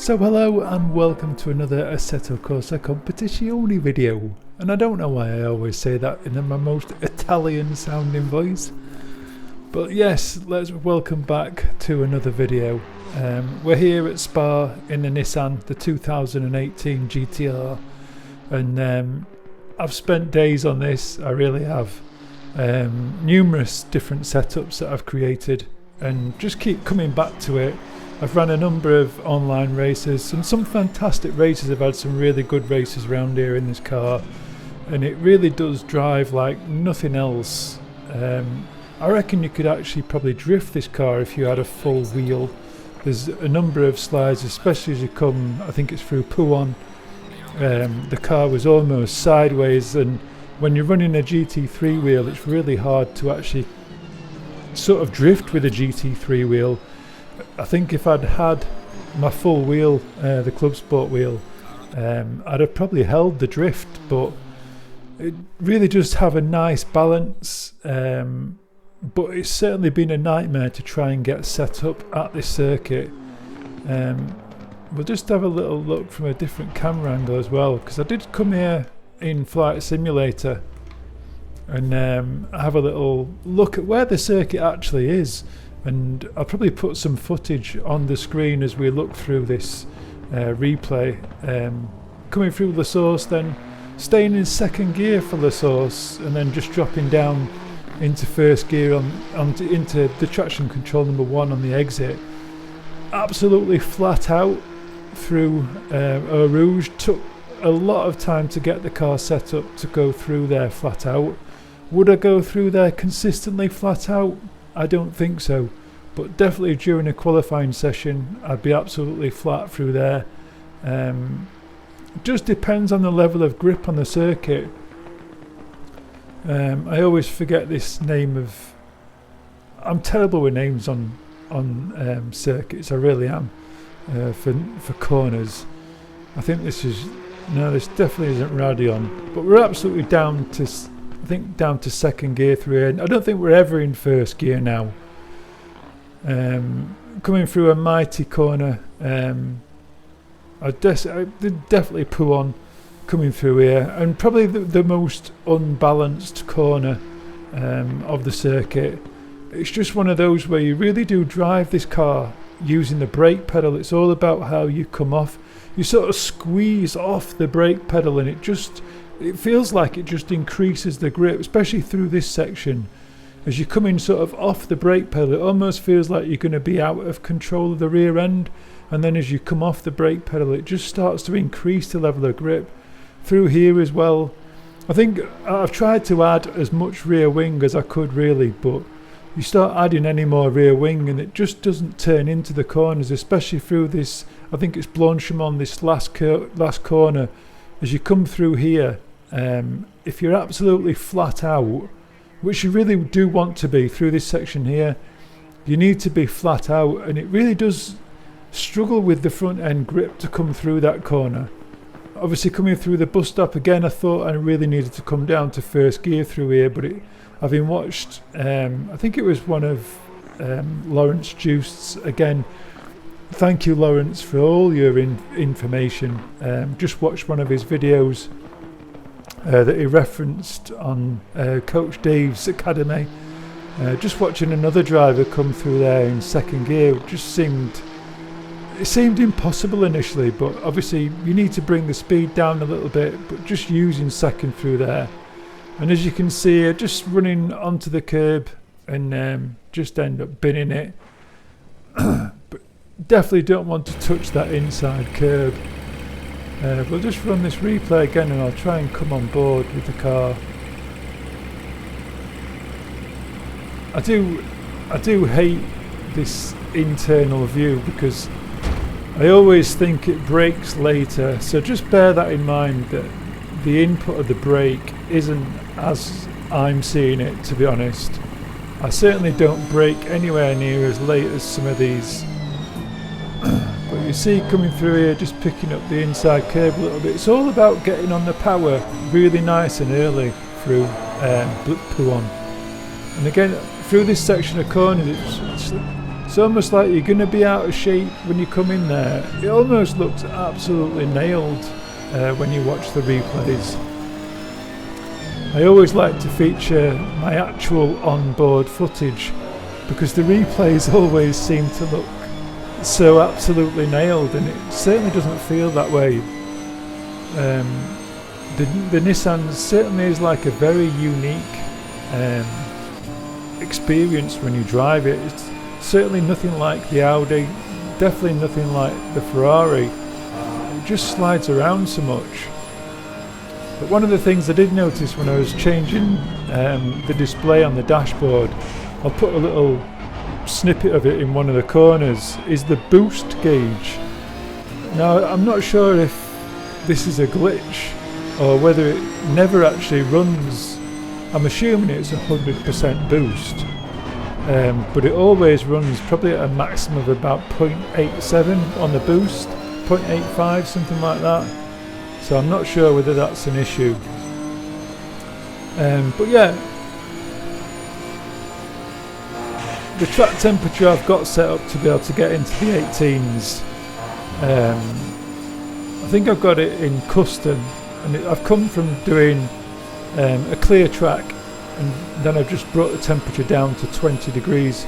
So hello and welcome to another Assetto Corsa competizione video. And I don't know why I always say that in my most Italian sounding voice. But yes, let's welcome back to another video. We're here at Spa in the Nissan, the 2018 GTR. And I've spent days on this, I really have. Numerous different setups that I've created and just keep coming back to it. I've run a number of online races and some fantastic races. I've had some really good races around here in this car, and it really does drive like nothing else. I reckon you could actually probably drift this car if you had a full wheel. There's a number of slides, especially as you come, I think it's through Puon. The car was almost sideways, and when you're running a GT3 wheel, it's really hard to actually sort of drift with a GT3 wheel. I think if I'd had my full wheel, the Club Sport wheel, I'd have probably held the drift, but it really does have a nice balance. But it's certainly been a nightmare to try and get set up at this circuit. We'll just have a little look from a different camera angle as well, because I did come here in Flight Simulator and have a little look at where the circuit actually is. And I'll probably put some footage on the screen as we look through this replay. Coming through La Source, then staying in second gear for La Source, and then just dropping down into first gear into the traction control number 1 on the exit. Absolutely flat out through Eau Rouge. Took a lot of time to get the car set up to go through there flat out. Would I go through there consistently flat out? I don't think so, but definitely during a qualifying session I'd be absolutely flat through there. Just depends on the level of grip on the circuit. I always forget this name of... I'm terrible with names on circuits, I really am, for corners. I think this is... No, this definitely isn't Radion, but we're absolutely down to... I think down to second gear through here. I don't think we're ever in first gear now. Coming through a mighty corner. I did definitely pull on coming through here, and probably the most unbalanced corner of the circuit. It's just one of those where you really do drive this car using the brake pedal. It's all about how you come off. You sort of squeeze off the brake pedal, and it feels like it just increases the grip, especially through this section. As you come in sort of off the brake pedal, it almost feels like you're going to be out of control of the rear end, and then as you come off the brake pedal, it just starts to increase the level of grip. Through here as well, I think I've tried to add as much rear wing as I could really, but you start adding any more rear wing and it just doesn't turn into the corners, especially through this, I think it's Blanchimont, this last corner. As you come through here, if you're absolutely flat out, which you really do want to be through this section here, you need to be flat out, and it really does struggle with the front end grip to come through that corner. Obviously coming through the bus stop again, I thought I really needed to come down to first gear through here, but having watched, I think it was one of Lawrence Juiced's, again, thank you Lawrence for all your information. Just watched one of his videos that he referenced on Coach Dave's Academy. Just watching another driver come through there in second gear, it seemed impossible initially, but obviously you need to bring the speed down a little bit, but just using second through there. And as you can see, just running onto the curb and just end up binning it. But definitely don't want to touch that inside curb. We'll just run this replay again and I'll try and come on board with the car. I do hate this internal view because I always think it brakes later, so just bear that in mind, that the input of the brake isn't as I'm seeing it, to be honest. I certainly don't brake anywhere near as late as some of these. But you see coming through here, just picking up the inside curb a little bit. It's all about getting on the power really nice and early through Puon. And again, through this section of corners, it's It's almost like you're going to be out of shape when you come in there. It almost looks absolutely nailed when you watch the replays. I always like to feature my actual onboard footage because the replays always seem to look so absolutely nailed, and it certainly doesn't feel that way. The Nissan certainly is like a very unique experience when you drive it. It's certainly nothing like the Audi, definitely nothing like the Ferrari. It just slides around so much. But one of the things I did notice when I was changing the display on the dashboard, I'll put a little snippet of it in one of the corners, is the boost gauge. Now I'm not sure if this is a glitch or whether it never actually runs. I'm assuming it's 100% boost, but it always runs probably at a maximum of about 0.87 on the boost, 0.85, something like that. So I'm not sure whether that's an issue. But yeah, the track temperature I've got set up to be able to get into the 18s. I think I've got it in custom, and I've come from doing a clear track, and then I've just brought the temperature down to 20 degrees.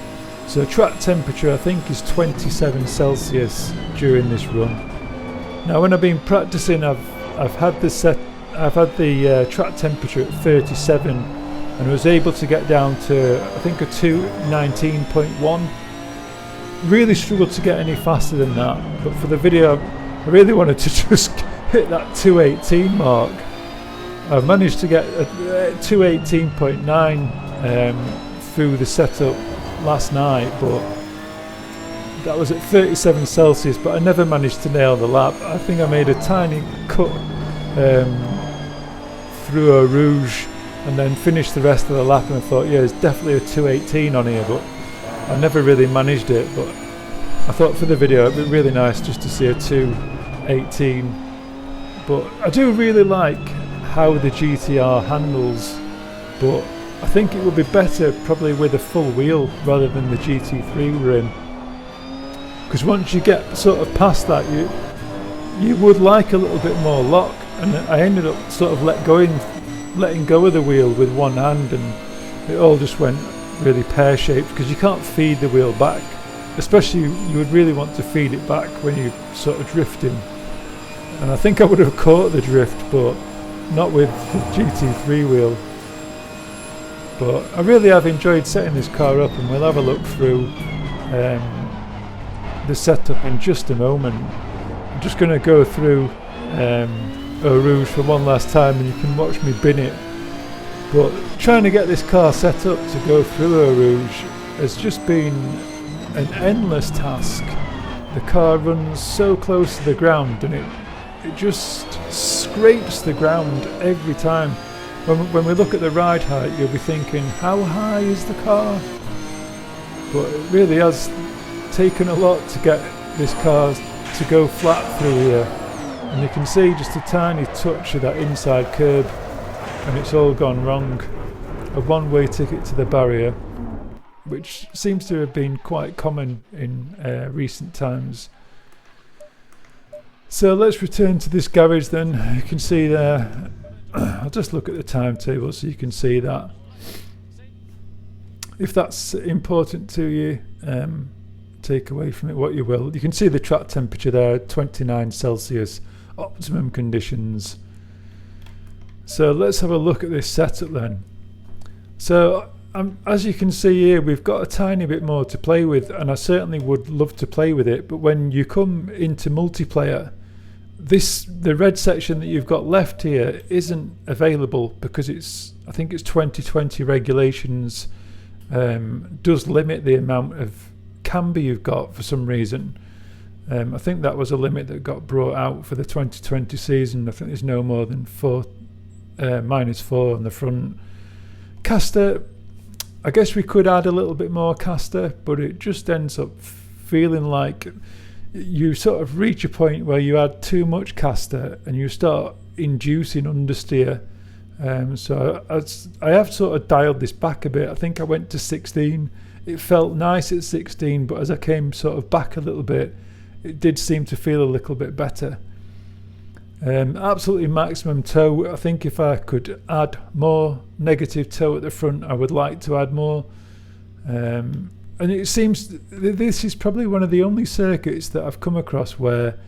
So track temperature I think is 27 Celsius during this run. Now when I've been practicing, I've had the track temperature at 37, and I was able to get down to I think a 219.1. Really struggled to get any faster than that, but for the video I really wanted to just hit that 218 mark. I've managed to get a 218.9 through the setup last night, but that was at 37 Celsius, but I never managed to nail the lap. I think I made a tiny cut through a rouge and then finished the rest of the lap, and I thought, yeah, there's definitely a 218 on here, but I never really managed it. But I thought for the video it'd be really nice just to see a 218. But I do really like how the GTR handles, but I think it would be better probably with a full wheel rather than the GT3 we're in, because once you get sort of past that, you would like a little bit more lock, and I ended up sort of letting go of the wheel with one hand, and it all just went really pear-shaped because you can't feed the wheel back, especially you would really want to feed it back when you're sort of drifting, and I think I would have caught the drift, but not with the GT3 wheel. But I really have enjoyed setting this car up, and we'll have a look through the setup in just a moment. I'm just going to go through Eau Rouge for one last time, and you can watch me bin it. But trying to get this car set up to go through Eau Rouge has just been an endless task. The car runs so close to the ground, and it just scrapes the ground every time. When we look at the ride height, you'll be thinking, how high is the car? But it really has taken a lot to get this car to go flat through here. And you can see just a tiny touch of that inside curb, and it's all gone wrong. A one-way ticket to the barrier, which seems to have been quite common in recent times. So let's return to this garage then. You can see there, I'll just look at the timetable so you can see that. If that's important to you, take away from it what you will. You can see the track temperature there, 29 Celsius, optimum conditions. So let's have a look at this setup then. So as you can see here, we've got a tiny bit more to play with, and I certainly would love to play with it, but when you come into multiplayer, the red section that you've got left here isn't available because I think it's 2020 regulations does limit the amount of camber you've got for some reason. I think that was a limit that got brought out for the 2020 season. I think there's no more than -4 on the front. Caster, I guess we could add a little bit more caster, but it just ends up feeling like you sort of reach a point where you add too much caster and you start inducing understeer. So I have sort of dialed this back a bit. I think I went to 16. it felt nice at 16, but as I came sort of back a little bit, it did seem to feel a little bit better. Absolutely maximum toe. I think if I could add more negative toe at the front, I would like to add more. And it seems this is probably one of the only circuits that I've come across where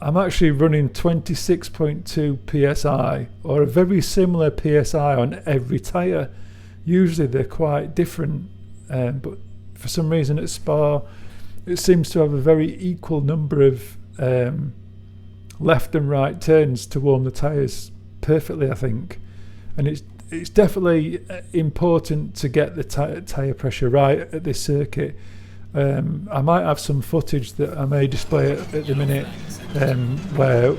I'm actually running 26.2 psi or a very similar psi on every tyre. Usually they're quite different, but for some reason at Spa it seems to have a very equal number of left and right turns to warm the tyres perfectly, I think. And it's definitely important to get the tyre pressure right at this circuit. I might have some footage that I may display at the minute, where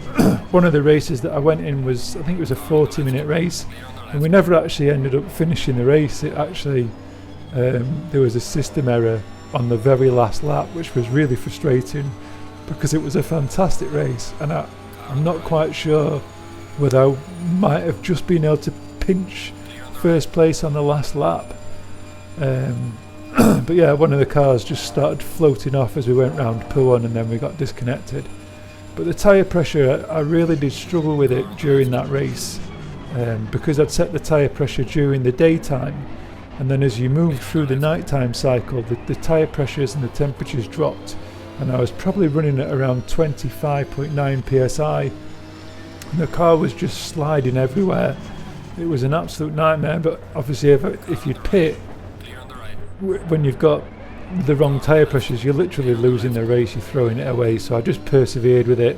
one of the races that I went in was, I think it was a 40-minute race, and we never actually ended up finishing the race. It actually, there was a system error on the very last lap, which was really frustrating because it was a fantastic race, and I'm not quite sure whether I might have just been able to pinch first place on the last lap. But yeah, one of the cars just started floating off as we went round P1, and then we got disconnected. But the tyre pressure, I really did struggle with it during that race, because I'd set the tyre pressure during the daytime, and then as you moved through the nighttime cycle, the tyre pressures and the temperatures dropped, and I was probably running at around 25.9 psi, and the car was just sliding everywhere. It was an absolute nightmare. But obviously if you pit when you've got the wrong tyre pressures, you're literally losing the race, you're throwing it away. So I just persevered with it.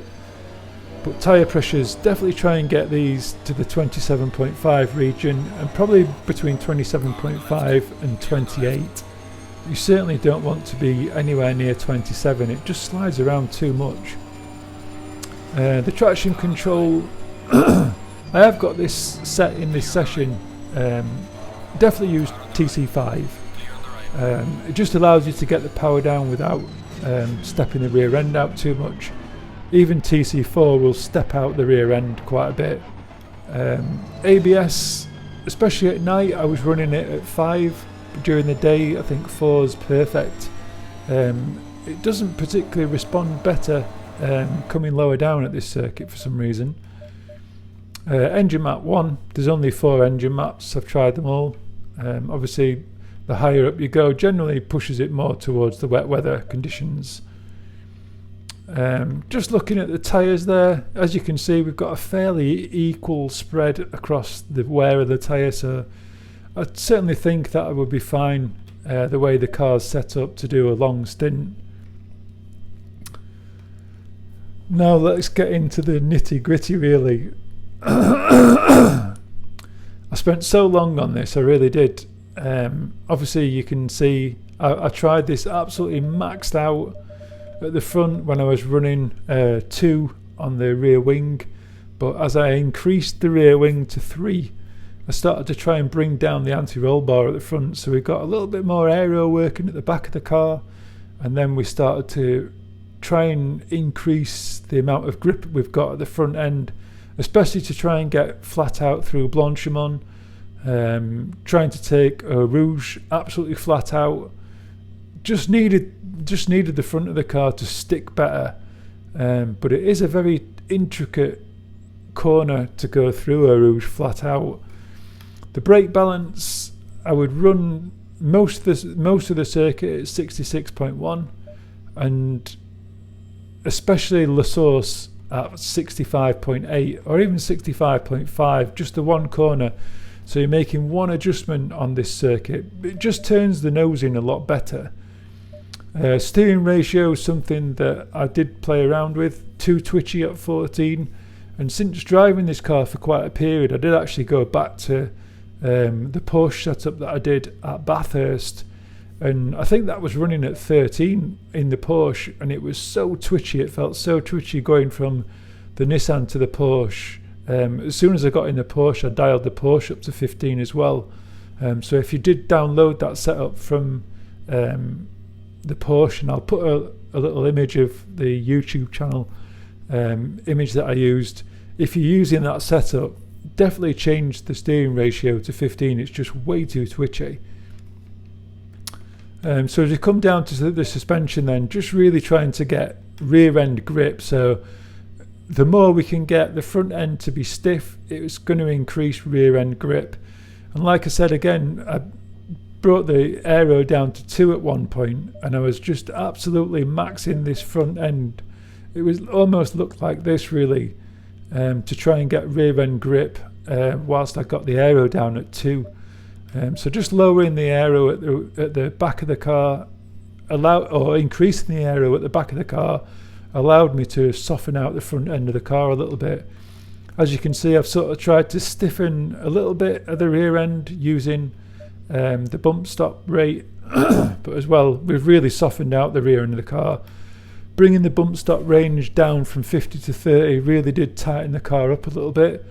But tyre pressures, definitely try and get these to the 27.5 region, and probably between 27.5 and 28. You certainly don't want to be anywhere near 27, it just slides around too much. The traction control, I have got this set in this session, definitely use TC5. It just allows you to get the power down without stepping the rear end out too much. Even TC4 will step out the rear end quite a bit. ABS, especially at night, I was running it at 5. During the day I think 4 is perfect. It doesn't particularly respond better coming lower down at this circuit for some reason. Engine map 1, there's only 4 engine maps, I've tried them all. Obviously the higher up you go generally pushes it more towards the wet weather conditions. Just looking at the tyres there, as you can see we've got a fairly equal spread across the wear of the tyre, so I certainly think that I would be fine the way the car's set up to do a long stint. Now let's get into the nitty gritty really. I spent so long on this, I really did. Obviously you can see I tried this absolutely maxed out at the front when I was running 2 on the rear wing, but as I increased the rear wing to 3, I started to try and bring down the anti-roll bar at the front, so we got a little bit more aero working at the back of the car, and then we started to try and increase the amount of grip we've got at the front end, especially to try and get flat out through Blanchimont, trying to take Rouge absolutely flat out. Just needed the front of the car to stick better, but it is a very intricate corner to go through a Rouge flat out. The brake balance, I would run most of the circuit at 66.1, and especially La Source at 65.8 or even 65.5, just the one corner. So you're making one adjustment on this circuit. It just turns the nose in a lot better. Steering ratio is something that I did play around with, too twitchy at 14, and since driving this car for quite a period I did actually go back to the Porsche setup that I did at Bathurst, and I think that was running at 13 in the Porsche, and it was so twitchy, it felt so twitchy going from the Nissan to the Porsche. As soon as I got in the Porsche I dialed the Porsche up to 15 as well, so if you did download that setup from the Porsche, and I'll put a little image of the YouTube channel image that I used, if you're using that setup, definitely change the steering ratio to 15, it's just way too twitchy. So as you come down to the suspension, then just really trying to get rear end grip. So the more we can get the front end to be stiff, it's going to increase rear end grip. And like I said again, I brought the aero down to 2 at one point, and I was just absolutely maxing this front end. It was almost looked like this really, to try and get rear end grip whilst I got the aero down at 2. So just lowering the aero at the back of the car, or increasing the aero at the back of the car, allowed me to soften out the front end of the car a little bit. As you can see, I've sort of tried to stiffen a little bit of the rear end using the bump stop rate, but as well, we've really softened out the rear end of the car. Bringing the bump stop range down from 50 to 30 really did tighten the car up a little bit,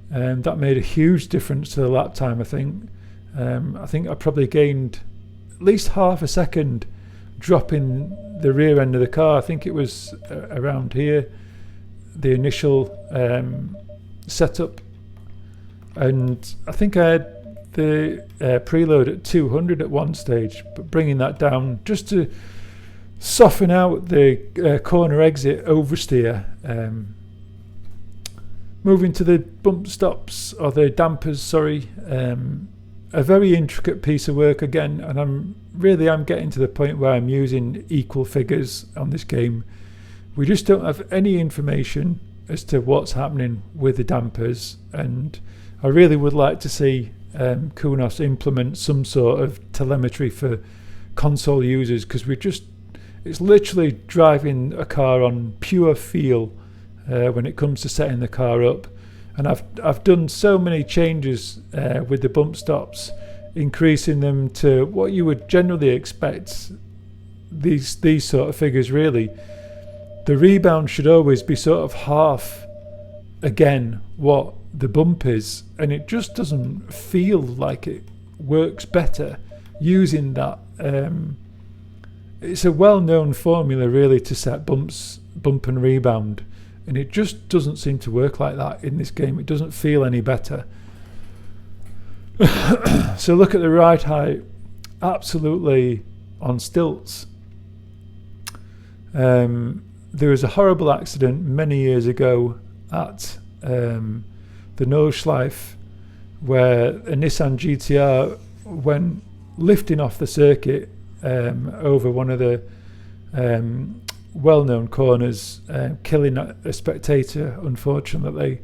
and that made a huge difference to the lap time. I think I probably gained at least half a second dropping the rear end of the car. I think it was around here, the initial setup, and I think I had the preload at 200 at one stage, but bringing that down just to soften out the corner exit oversteer. Moving to the bump stops, or the dampers, sorry. A very intricate piece of work again, and I'm getting to the point where I'm using equal figures on this game. We just don't have any information as to what's happening with the dampers, and I really would like to see Kunos implement some sort of telemetry for console users, because it's literally driving a car on pure feel when it comes to setting the car up. And I've done so many changes with the bump stops, increasing them to what you would generally expect, these sort of figures really. The rebound should always be sort of half again what the bump is, and it just doesn't feel like it works better using that. It's a well-known formula really to set bump and rebound, and it just doesn't seem to work like that in this game. It doesn't feel any better. So look at the ride height, absolutely on stilts. There was a horrible accident many years ago at the Nordschleife where a Nissan GTR went lifting off the circuit over one of the well-known corners, killing a spectator, unfortunately.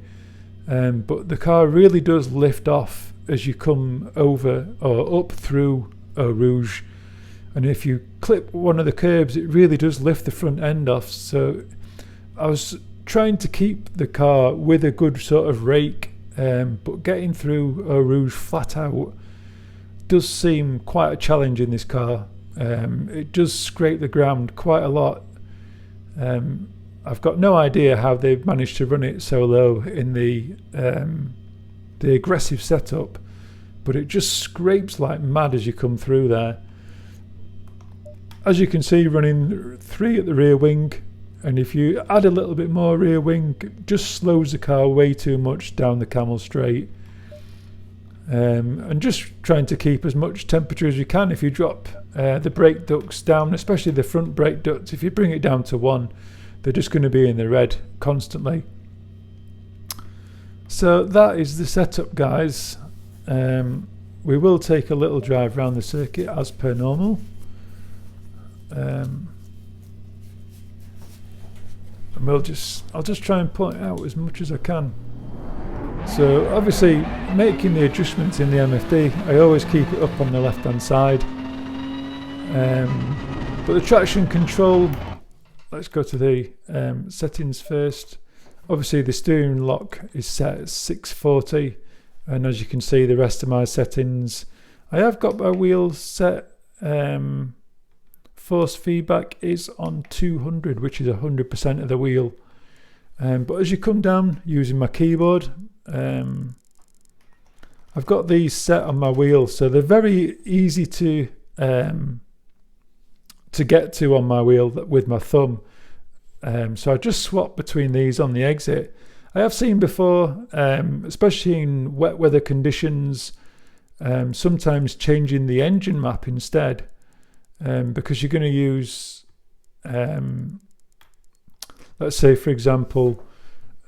But the car really does lift off as you come over or up through Eau Rouge, and if you clip one of the curbs, it really does lift the front end off. So I was trying to keep the car with a good sort of rake, but getting through Eau Rouge flat out does seem quite a challenge in this car. It does scrape the ground quite a lot. I've got no idea how they've managed to run it so low in the aggressive setup, but it just scrapes like mad as you come through there. As you can see, running 3 at the rear wing, and if you add a little bit more rear wing, it just slows the car way too much down the Camel Straight. And just trying to keep as much temperature as you can. If you drop the brake ducts down, especially the front brake ducts, if you bring it down to 1, they're just going to be in the red constantly. So that is the setup, guys. We will take a little drive around the circuit as per normal. And I'll just try and point out as much as I can. So obviously making the adjustments in the MFD, I always keep it up on the left hand side. But the traction control, let's go to the settings first. Obviously the steering lock is set at 640, and as you can see the rest of my settings, I have got my wheels set. Force feedback is on 200, which is 100% of the wheel. But as you come down using my keyboard, I've got these set on my wheel, so they're very easy to get to on my wheel with my thumb. So I just swap between these on the exit. I have seen before, especially in wet weather conditions, sometimes changing the engine map instead. because you're going to use, let's say for example,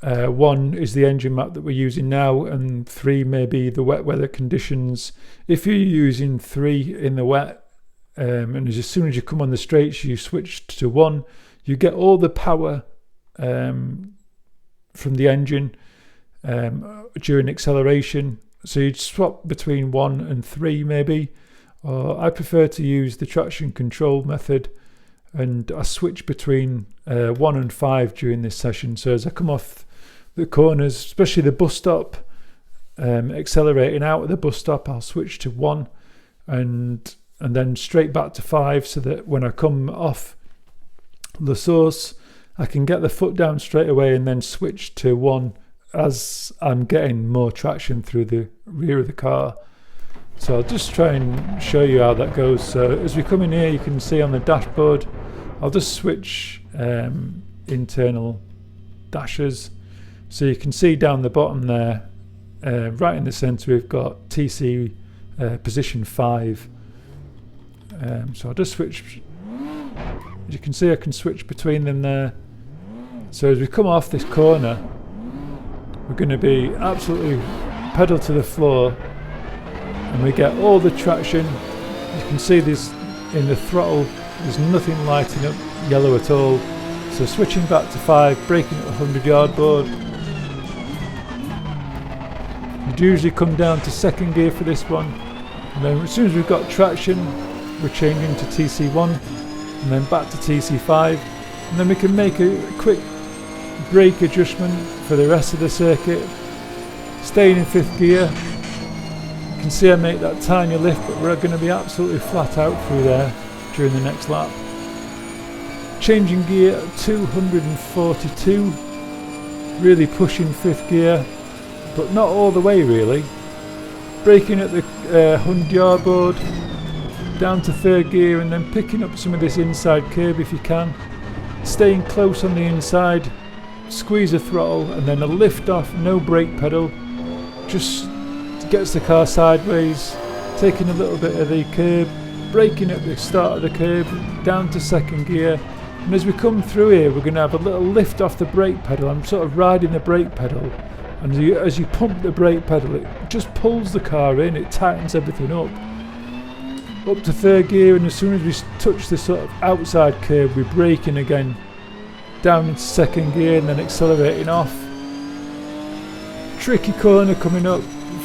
1 is the engine map that we're using now, and 3 may be the wet weather conditions. If you're using 3 in the wet, and as soon as you come on the straights you switch to 1, you get all the power from the engine during acceleration. So you'd swap between 1 and 3 maybe, or I prefer to use the traction control method, and I switch between 1 and 5 during this session. So as I come off the corners, especially the bus stop, accelerating out of the bus stop, I'll switch to 1 and then straight back to 5, so that when I come off the source I can get the foot down straight away and then switch to 1 as I'm getting more traction through the rear of the car. So I'll just try and show you how that goes. So as we come in here, you can see on the dashboard, I'll just switch internal dashers. So you can see down the bottom there, right in the center, we've got TC position 5. So I'll just switch. As you can see, I can switch between them there. So as we come off this corner, we're going to be absolutely pedal to the floor, and we get all the traction. You can see this in the throttle, there's nothing lighting up yellow at all. So switching back to 5, braking at 100-yard board. You'd usually come down to 2nd gear for this one, and then as soon as we've got traction, we're changing to TC1 and then back to TC5, and then we can make a quick brake adjustment for the rest of the circuit. Staying in 5th gear, you can see I make that tiny lift, but we're going to be absolutely flat out through there during the next lap. Changing gear at 242, really pushing 5th gear, but not all the way really. Braking at the 100-yard board, down to 3rd gear, and then picking up some of this inside curb if you can. Staying close on the inside, squeeze the throttle, and then a lift off, no brake pedal, just gets the car sideways, taking a little bit of the curb, braking at the start of the curb, down to 2nd gear. And as we come through here, we're going to have a little lift off the brake pedal. I'm sort of riding the brake pedal, and as you pump the brake pedal, it just pulls the car in, it tightens everything up. Up to 3rd gear, and as soon as we touch the sort of outside curb, we're braking again, down into 2nd gear and then accelerating off. Tricky corner coming up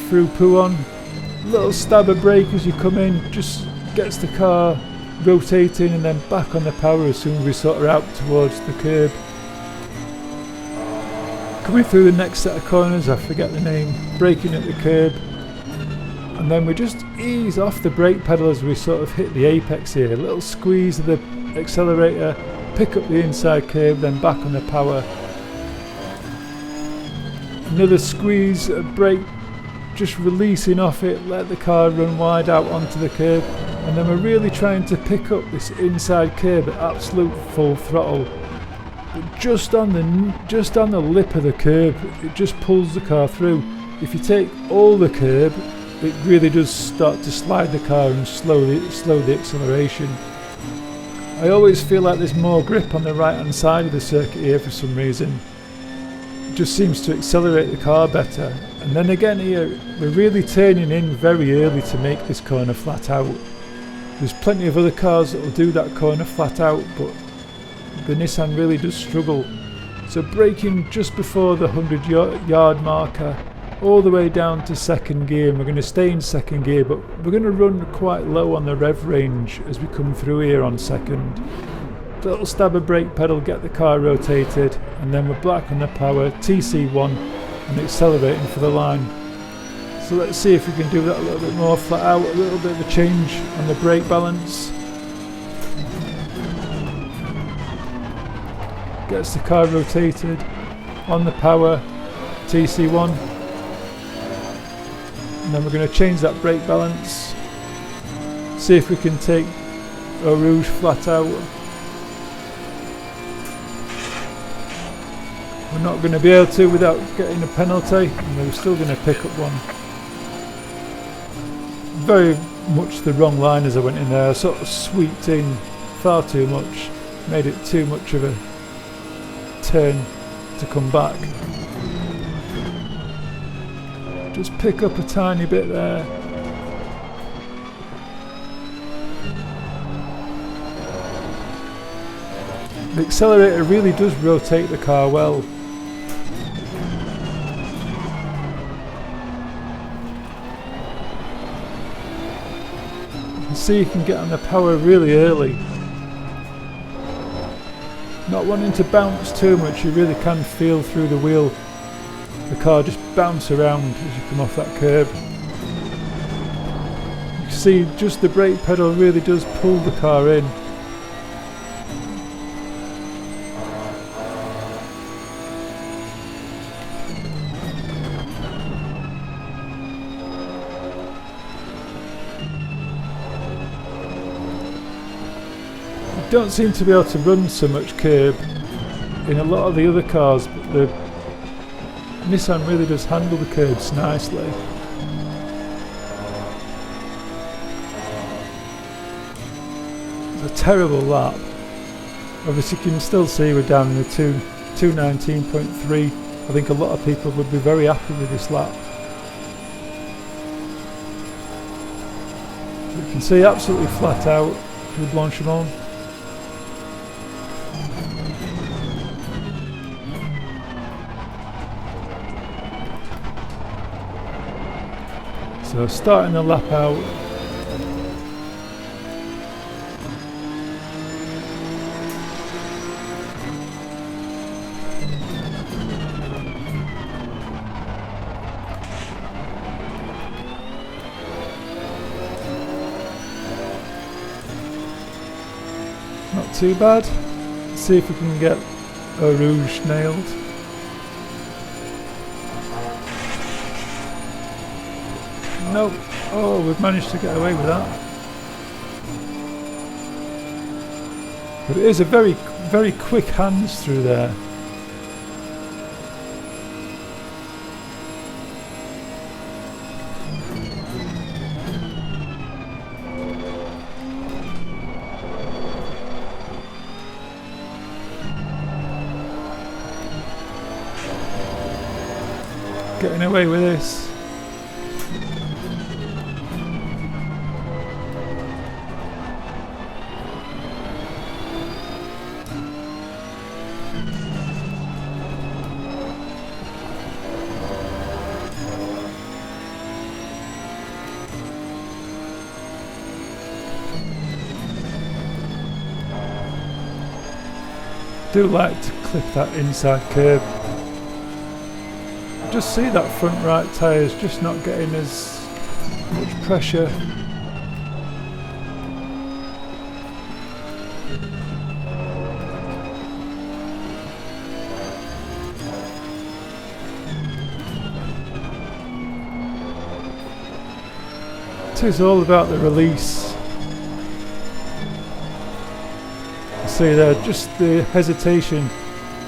through Pouon. Little stab of brake as you come in, just gets the car rotating and then back on the power as soon as we sort of out towards the curb. Coming through the next set of corners, I forget the name, braking at the curb, and then we just ease off the brake pedal as we sort of hit the apex here. A little squeeze of the accelerator, pick up the inside curb, then back on the power. Another squeeze of brake, just releasing off it, let the car run wide out onto the curb, and then we're really trying to pick up this inside curb at absolute full throttle. But just on the lip of the curb, it just pulls the car through. If you take all the curb, it really does start to slide the car and slow the acceleration. I always feel like there's more grip on the right hand side of the circuit here for some reason. It just seems to accelerate the car better. And then again here, we're really turning in very early to make this corner flat out. There's plenty of other cars that will do that corner flat out, but the Nissan really does struggle. So braking just before the 100-yard marker, all the way down to 2nd gear, and we're going to stay in 2nd gear, but we're going to run quite low on the rev range as we come through here on 2nd. Little stab of brake pedal, get the car rotated, and then we're back on the power, TC1, and accelerating for the line. So let's see if we can do that a little bit more flat out, a little bit of a change on the brake balance. Gets the car rotated, on the power, TC1. And then we're going to change that brake balance, see if we can take Eau Rouge flat out. We're not going to be able to without getting a penalty, and we're still going to pick up one. Very much the wrong line as I went in there. I sort of sweeped in far too much, made it too much of a turn to come back. Just pick up a tiny bit there. The accelerator really does rotate the car well. You can see you can get on the power really early. Not wanting to bounce too much, you really can feel through the wheel the car just bounce around as you come off that curb. You can see just the brake pedal really does pull the car in. Don't seem to be able to run so much curb in a lot of the other cars, but the Nissan really does handle the curbs nicely. It's a terrible lap. Obviously you can still see we're down in the 219.3. I think a lot of people would be very happy with this lap. You can see absolutely flat out with Blanchimont. So starting the lap out, not too bad. Let's see if we can get a rouge nailed. Nope. Oh, we've managed to get away with that. But it is a very, very quick hands through there. Getting away with this. Do like to clip that inside curb. Just see that front right tyre is just not getting as much pressure. It is all about the release. See there, just the hesitation,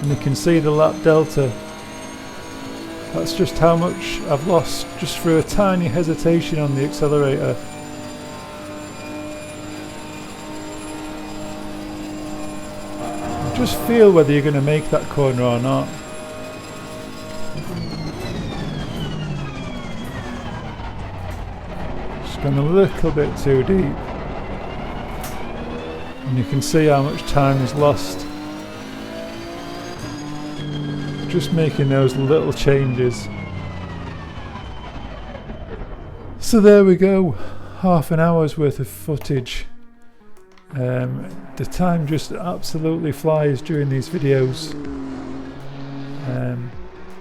and you can see the lap delta. That's just how much I've lost just through a tiny hesitation on the accelerator. Just feel whether you're going to make that corner or not. Just gone a little bit too deep. And you can see how much time is lost. Just making those little changes. So there we go, half an hour's worth of footage. The time just absolutely flies during these videos.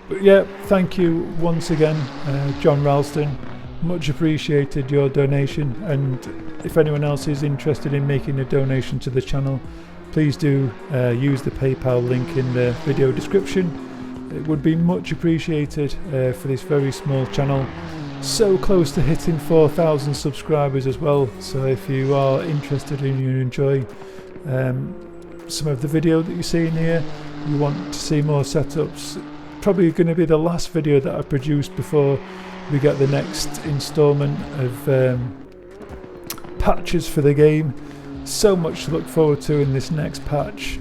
But yeah, thank you once again, John Ralston. Much appreciated your donation, and if anyone else is interested in making a donation to the channel, please do use the PayPal link in the video description. It would be much appreciated for this very small channel. So close to hitting 4,000 subscribers as well, so if you are interested and you enjoy some of the video that you see in here, you want to see more setups, probably going to be the last video that I produce before we get the next installment of patches for the game. So much to look forward to in this next patch,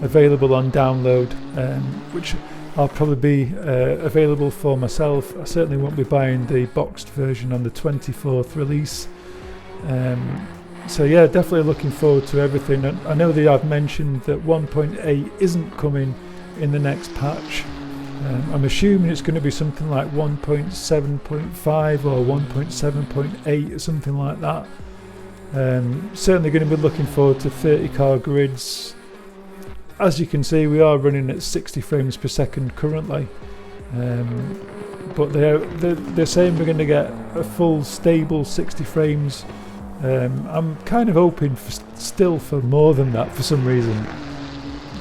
available on download, which I'll probably be available for myself. I certainly won't be buying the boxed version on the 24th release. So yeah, definitely looking forward to everything. I know that I've mentioned that 1.8 isn't coming in the next patch. I'm assuming it's going to be something like 1.7.5 or 1.7.8 or something like that. Certainly going to be looking forward to 30 car grids. As you can see, we are running at 60 frames per second currently, but they're saying we're going to get a full stable 60 frames. I'm kind of hoping still for more than that for some reason.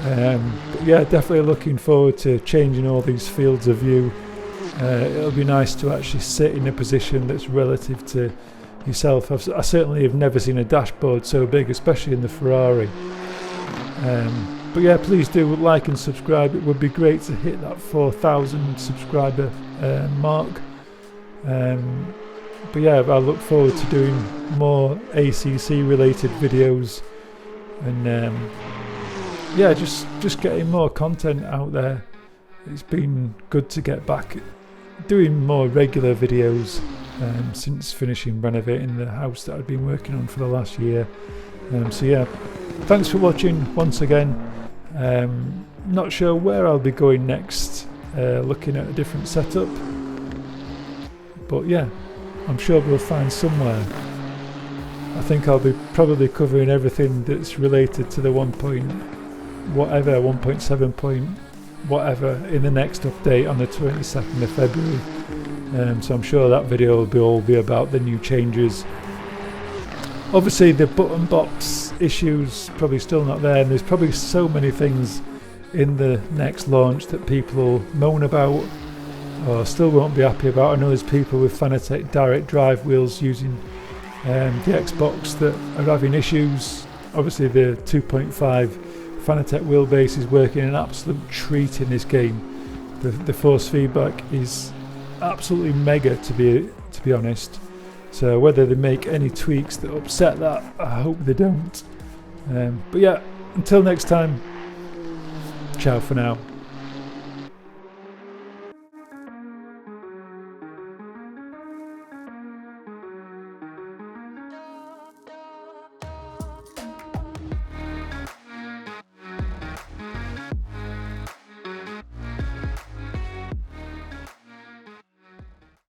But yeah, definitely looking forward to changing all these fields of view. It'll be nice to actually sit in a position that's relative to yourself. I certainly have never seen a dashboard so big, especially in the Ferrari. But yeah, please do like and subscribe. It would be great to hit that 4,000 subscriber mark. But yeah, I look forward to doing more ACC related videos, and yeah, just getting more content out there. It's been good to get back doing more regular videos since finishing renovating the house that I've been working on for the last year. So yeah, thanks for watching once again. Not sure where I'll be going next, looking at a different setup, but yeah, I'm sure we'll find somewhere. I think I'll be probably covering everything that's related to the 1.7 point whatever in the next update on the 22nd of February. So I'm sure that video will all be about the new changes. Obviously the button box issues probably still not there, and there's probably so many things in the next launch that people will moan about or still won't be happy about. I know there's people with Fanatec direct drive wheels using the Xbox that are having issues. Obviously the 2.5 Fanatec wheelbase is working an absolute treat in this game. The force feedback is absolutely mega, to be honest. So whether they make any tweaks that upset that, I hope they don't. But yeah, until next time, ciao for now.